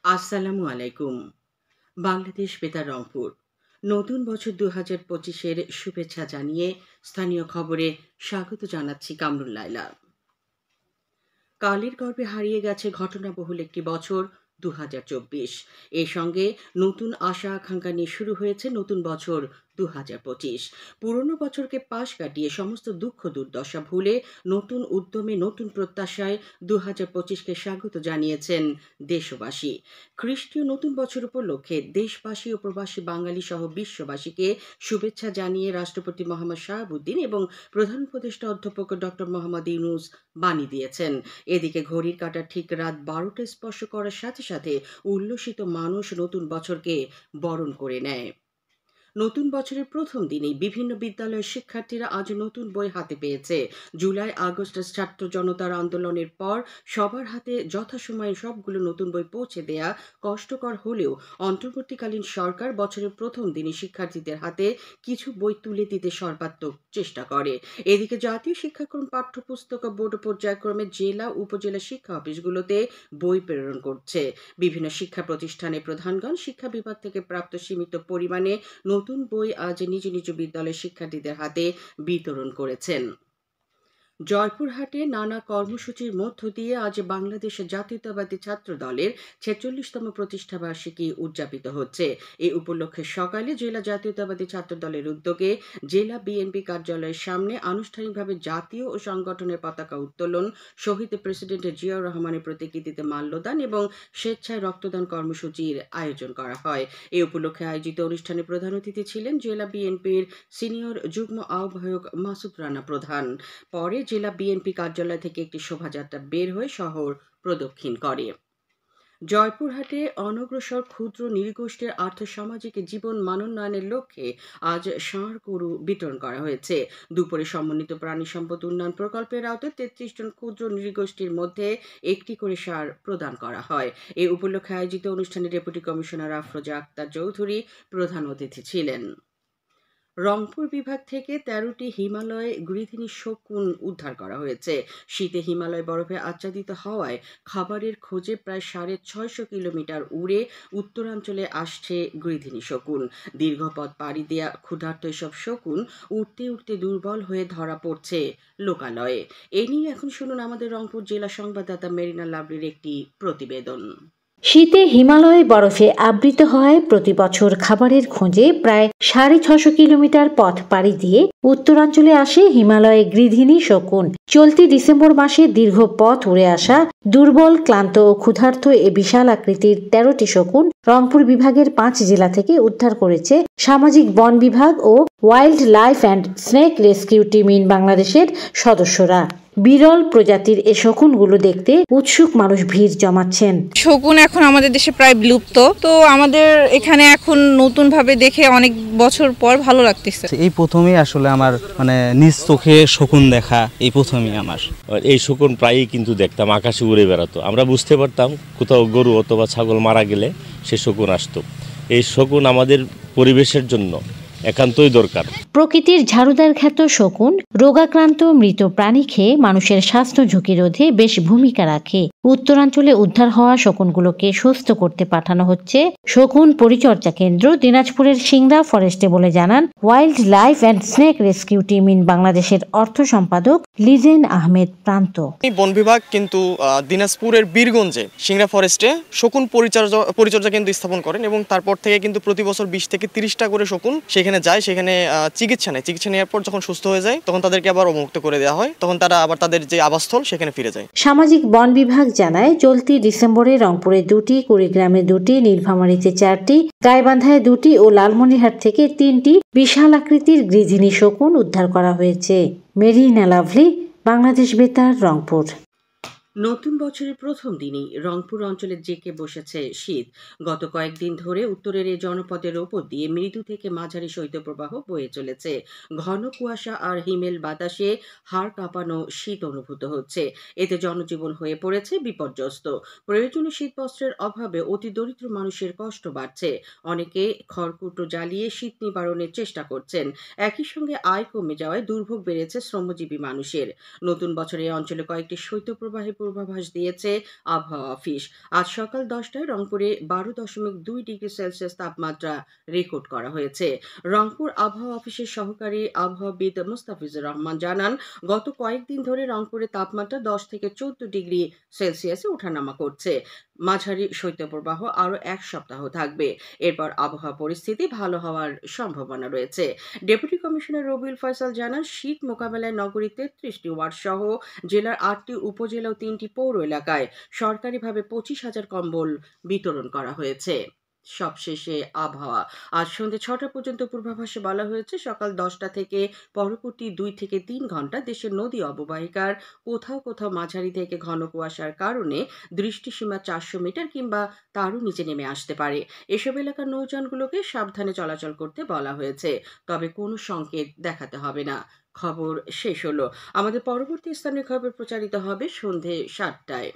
আসসালামু আলাইকুম। বাংলাদেশ বেতার রংপুর নতুন বছর ২০২৫-এর শুভেচ্ছা জানিয়ে স্থানীয় খবরে স্বাগত জানাচ্ছি কামরুল লায়লা। কালের গর্ভে হারিয়ে গেছে ঘটনাবহুল একটি বছর ২০২৪। এর সঙ্গে নতুন আশা আকাঙ্ক্ষা নিয়ে শুরু হয়েছে নতুন বছর ২০২৫। পুরনো বছরকে পাশ কাটিয়ে সমস্ত দুঃখ দুর্দশা ভুলে নতুন উদ্যমে নতুন প্রত্যাশায় ২০২৫কে স্বাগত জানিয়েছেন দেশবাসী। খ্রিস্টীয় নতুন বছর উপলক্ষে দেশবাসী ও প্রবাসী বাঙালি সহ বিশ্ববাসীকে শুভেচ্ছা জানিয়ে রাষ্ট্রপতি মোহাম্মদ শাহাবুদ্দিন এবং প্রধান উপদেষ্টা অধ্যাপক ডক্টর মোহাম্মদ ইউনূস বাণী দিয়েছেন। এদিকে ঘড়ির কাঁটা ঠিক রাত ১২টা স্পর্শ করার সাথে সাথে উল্লসিত মানুষ নতুন বছরকে বরণ করে নেয়। নতুন বছরের প্রথম দিনেই বিভিন্ন বিদ্যালয়ের শিক্ষার্থীরা আজ নতুন বই হাতে পেয়েছে। জুলাই আগস্টের ছাত্র জনতার আন্দোলনের পর সবার হাতে যথাসময়ে সবগুলো নতুন বই পৌঁছে দেয়া কষ্টকর হলেও অন্তর্বর্তীকালীন সরকার বছরের প্রথম দিনে শিক্ষার্থীদের হাতে কিছু বই তুলে দিতে সর্বাত্মক চেষ্টা করে। এদিকে জাতীয় শিক্ষাক্রম পাঠ্যপুস্তক বোর্ড পর্যায়ক্রমে জেলা উপজেলা শিক্ষা অফিসগুলোতে বই প্রেরণ করছে। বিভিন্ন শিক্ষা প্রতিষ্ঠানের প্রধানগণ শিক্ষা বিভাগ থেকে প্রাপ্ত সীমিত পরিমাণে নতুন বই আজ নিজ নিজ বিদ্যালয়ের শিক্ষার্থীদের হাতে বিতরণ করেছেন। জয়পুরহাটে নানা কর্মসূচির মধ্য দিয়ে আজ বাংলাদেশ জাতীয়তাবাদী ছাত্র দলের ৪৬তম প্রতিষ্ঠাবার্ষিকী উদযাপিত হচ্ছে। এ উপলক্ষে সকালে জেলা জাতীয়তাবাদী ছাত্র দলের উদ্যোগে জেলা বিএনপি কার্যালয়ের সামনে আনুষ্ঠানিকভাবে জাতীয় ও সংগঠনের পতাকা উত্তোলন, শহীদ প্রেসিডেন্ট জিয়াউর রহমানের প্রতিকৃতিতে মাল্যদান এবং স্বেচ্ছায় রক্তদান কর্মসূচির আয়োজন করা হয়। এ উপলক্ষে আয়োজিত অনুষ্ঠানে প্রধান অতিথি ছিলেন জেলা বিএনপির সিনিয়র যুগ্ম আহ্বায়ক মাসুদ রানা প্রধান। পরে জেলা বিএনপি কার্যালয় থেকে একটি শোভাযাত্রা বের হয়ে শহর প্রদক্ষিণ করে। জয়পুরহাটে অনগ্রসর ক্ষুদ্র নৃগোষ্ঠীর আর্থসামাজিক জীবন মানোন্নয়নের লক্ষ্যে আজ ষাঁড় গরু বিতরণ করা হয়েছে। দুপুরে সমন্বিত প্রাণী সম্পদ উন্নয়ন প্রকল্পের আওতায় ৩৩ জন ক্ষুদ্র নৃগোষ্ঠীর মধ্যে একটি করে ষাঁড় প্রদান করা হয়। এ উপলক্ষে আয়োজিত অনুষ্ঠানে ডেপুটি কমিশনার আফরোজা আক্তার চৌধুরী প্রধান অতিথি ছিলেন। রংপুর বিভাগ থেকে ১৩টি হিমালয় গৃহিণী শকুন উদ্ধার করা হয়েছে। শীতে হিমালয় বরফে আচ্ছাদিত হওয়ায় খাবারের খোঁজে প্রায় ৬৫০ কিলোমিটার উড়ে উত্তরাঞ্চলে আসছে গৃহিণী শকুন। দীর্ঘ পথ পাড়ি দেয়া ক্ষুধার্ত এসব শকুন উঠতে উঠতে দুর্বল হয়ে ধরা পড়ছে লোকালয়ে। এ নিয়ে এখন শুনুন আমাদের রংপুর জেলা সংবাদদাতা মেরিনা লাভলির একটি প্রতিবেদন। শীতে হিমালয় বরফে আবৃত হয় প্রতি বছর খাবারের খোঁজে প্রায় ৬৫০ কিলোমিটার পথ পাড়ি দিয়ে উত্তরাঞ্চলে আসে হিমালয়ে গৃহিণী শকুন। চলতি ডিসেম্বর মাসে দীর্ঘ পথ উড়ে আসা দুর্বল, ক্লান্ত ও ক্ষুধার্ত এ বিশাল আকৃতির ১৩টি শকুন রংপুর বিভাগের ৫ জেলা থেকে উদ্ধার করেছে সামাজিক বন বিভাগ ও wild life and snake rescue team in বাংলাদেশের সদস্যরা। বিরল প্রজাতির এ শকুনগুলো দেখতে উৎসুক মানুষ ভিড় জমাচ্ছেন। শকুন এখন আমাদের দেশে প্রায় বিলুপ্ত, তো আমাদের এখানে এখন নতুন ভাবে দেখে অনেক বছর পর ভালো লাগতেছে। এই প্রথমেই আসলে আমার নিজ চোখে শকুন দেখা এই প্রথমেই আমার। এই শকুন প্রায়ই কিন্তু দেখতাম আকাশে উড়ে বেড়াতো, আমরা বুঝতে পারতাম কোথাও গরু অথবা ছাগল মারা গেলে সে শকুন আসতো। এই শকুন আমাদের পরিবেশের জন্য একান্তই দরকার। প্রকৃতির ঝাড়ুদার খ্যাত শকুন রোগাক্রান্ত মৃত প্রাণী খেয়ে মানুষের স্বাস্থ্য ঝুঁকি রোধে বেশ ভূমিকা রাখে। উত্তরাঞ্চলে উদ্ধার হওয়া শকুনগুলোকে সুস্থ করতে পাঠানো হচ্ছে শকুন পরিচর্যা কেন্দ্র দিনাজপুরের সিংড়া ফরেস্টে বলে জানান wild life and snake rescue team in বাংলাদেশের অর্থ সম্পাদক লিজেন আহমেদ প্রান্ত। বন বিভাগ কিন্তু দিনাজপুরের বীরগঞ্জে সিংড়া ফরেস্টে শকুন পরিচর্যা কেন্দ্র স্থাপন করেন এবং তারপর থেকে কিন্তু প্রতি বছর ২০ থেকে ৩০টা করে শকুন সেখানে যায়। সেখানে চিকিৎসা নেওয়ার পর যখন সুস্থ হয়ে যায় তখন তাদেরকে আবার অবমুক্ত করে দেওয়া হয়, তখন তারা আবার তাদের যে আবাসস্থল সেখানে ফিরে যায়। সামাজিক বন বিভাগ জানায় চলতি ডিসেম্বরে রংপুরে ২টি, কুড়িগ্রামে ২টি, নীলফামারীতে ৪টি, গাইবান্ধায় ২টি ও লালমনিরহাট থেকে ৩টি বিশাল আকৃতির গৃহিণী শকুন উদ্ধার করা হয়েছে। মেরিনা লাভলি, বাংলাদেশ বেতার, রংপুর। নতুন বছরের প্রথম দিনেই রংপুর অঞ্চলে জেঁকে বসেছে শীত। গত কয়েকদিন ধরে উত্তরের এই জনপদের ওপর দিয়ে মৃদু থেকে মাঝারি শৈত্যপ্রবাহ বয়ে চলেছে। ঘন কুয়াশা আর হিমেল বাতাসে হাড় কাঁপানো শীত অনুভূত হচ্ছে। এতে জনজীবন হয়ে পড়েছে বিপর্যস্ত। প্রয়োজনীয় শীতবস্ত্রের অভাবে অতি দরিদ্র মানুষের কষ্ট বাড়ছে। অনেকে খড়কুটো জ্বালিয়ে শীত নিবারণের চেষ্টা করছেন। একই সঙ্গে আয় কমে যাওয়ায় দুর্ভোগ বেড়েছে শ্রমজীবী মানুষের। নতুন বছরে অঞ্চলে কয়েকটি শৈত্যপ্রবাহে পূর্বাভাস দিয়েছে আবহাওয়া অফিস। আজ সকাল 10টায় রংপুরে 12.2 ডিগ্রি সেলসিয়াস তাপমাত্রা রেকর্ড করা হয়েছে। রংপুর আবহাওয়া অফিসের সহকারী আবহাওয়াবিদ মুস্তাফিজুর রহমান জানান, গত কয়েকদিন ধরে রংপুরে তাপমাত্রা 10 থেকে 14 ডিগ্রি সেলসিয়াসে ওঠানামা করছে। মাঝারি শৈত্যপ্রবাহ আরও 1 সপ্তাহ থাকবে। এরপর আবহাওয়া পরিস্থিতি ভালো হওয়ার সম্ভাবনা রয়েছে। ডেপুটি কমিশনার রবিউল ফয়সাল জানান, শীত মোকাবেলায় নগরীর 33টি ওয়ার্ড সহ জেলার 8টি উপজেলা ও 3টি পৌর এলাকায় সরকারিভাবে 25,000 কম্বল বিতরণ করা হয়েছে। সবশেষে আবহাওয়া। আজ সন্ধ্যে 6টা পর্যন্ত পূর্বাভাসে বলা হয়েছে, সকাল 10টা থেকে পরবর্তী 2 থেকে 3 ঘন্টা দেশের নদী অববাহিকার কোথাও কোথাও মাঝারি থেকে ঘন কুয়াশার কারণে দৃষ্টিসীমা 400 মিটার কিংবা তারও নিচে নেমে আসতে পারে। এসব এলাকার নৌযানগুলোকে সাবধানে চলাচল করতে বলা হয়েছে, তবে কোনো সংকেত দেখাতে হবে না। খবর শেষ হলো। আমাদের পরবর্তী স্থানীয় খবর প্রচারিত হবে সন্ধ্যে 7টায়।